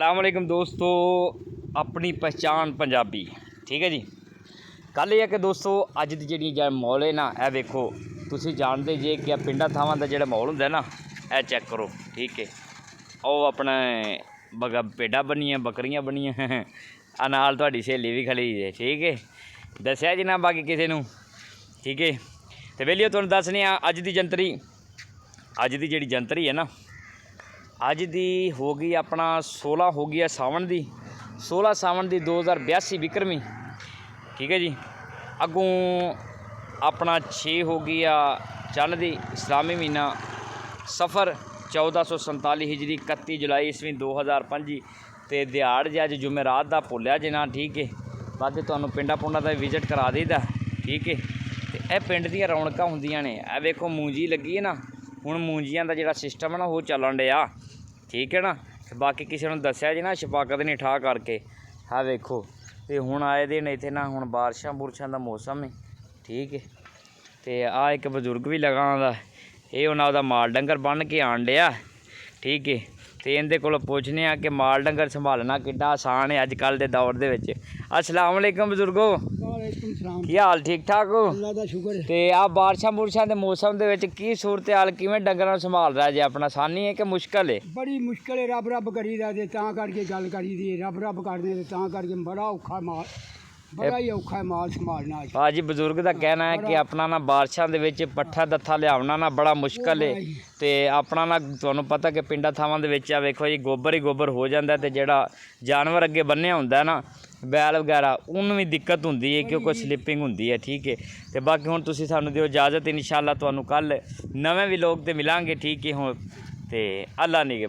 अस्सलाम वालेकुम दोस्तों, अपनी पहचान पंजाबी। ठीक है जी। गल यह है कि दोस्तों अज की जी माहौल है ना, यह वेखो तुसी जानते जे कि पिंडा थावां दा जिहड़ा माहौल हुंदा है ना, यह चेक करो। ठीक है, वो अपने भेड्डां बनियां बकरियां बनियां आ नाल तुहाडी सहेली भी खड़ी है। ठीक है, दस्सिया जी ना बाकी किसी नूं। ठीक है, तो वेलियो तुहानूं दस्सने अज दी जंतरी। अज दी जिहड़ी जंतरी है ना, अज दी हो गई अपना 16 हो गई है सावन दी, 16 सावन दी 2082 विक्रमी। ठीक है जी। अगों अपना 6 हो गई आ चन्न दी इस्लामी महीना सफ़र 1447 हिजरी 31 जुलाई ईस्वी 2025 ते दिहाड़ जे अज जुमेरात दा भुल्लिया जे ना। ठीक है, बाकी तुहानूं पिंडा पुंडा दा विजिट करा देईदा। ठीक है, तो यह पिंड दियां रौनकां हुंदियां ने। यह वेखो मूंजी लगी है ना, हुण मूंजियां दा जिहड़ा सिस्टम है ना वो चलन डिया। ठीक है ना, बाकी किसी ने दस्सिया जी ना छपाकत नहीं ठा करके। हाँ वेखो, तो हुण आए दे ने इत्थे ना, हुण बारिशां बुरशां दा मौसम है। ठीक है, तो आ एक बजुर्ग भी लगा दा, ये उन्हें उसदा माल डंगर बन के आन डिया। ठीक है, तो इहदे कोलों पुछने आ कि माल डंगर संभालना किड्डा आसान है अजकल के दौर दे विच। अस्सलाम वालेकुम बजुर्गो, की हाल ठीक ठाक हो? अल्लाह दा शुक्र है। ते आ बारिशां बुरशां दे मौसम दे विच की सूरत हाल, किवें डंगरां नूं संभाल रहा जे? अपना आसानी है कि मुश्किल है? बड़ी मुश्किल है, रब रब करी दा ते तां करके गल करी दी, रब रब करने ते तां करके बड़ा औखा माल, बड़ा ही औखा है माल संभालना। भाजी बजुर्ग का कहना है कि अपना ना बारिशां दे विच पट्ठा दत्था लियावना ना बड़ा मुश्किल है। ते अपना ना तुहानूं पता कि पिंडा थावां दे विच आ वेखो जी गोबर ही गोबर हो जांदा, ते जिहड़ा जानवर अगे बन्निया हुंदा है ना बैल वगैरह उन्नूं भी दिक्कत हुंदी है क्योंकि स्लिपिंग हुंदी है। ठीक है, तो बाकी हुण तुसीं सानूं दिओ इजाजत, इंशाअल्लाह तुहानूं कल नवें व्लॉग ते मिलांगे। ठीक है, हुण ते अल्लाह निगह।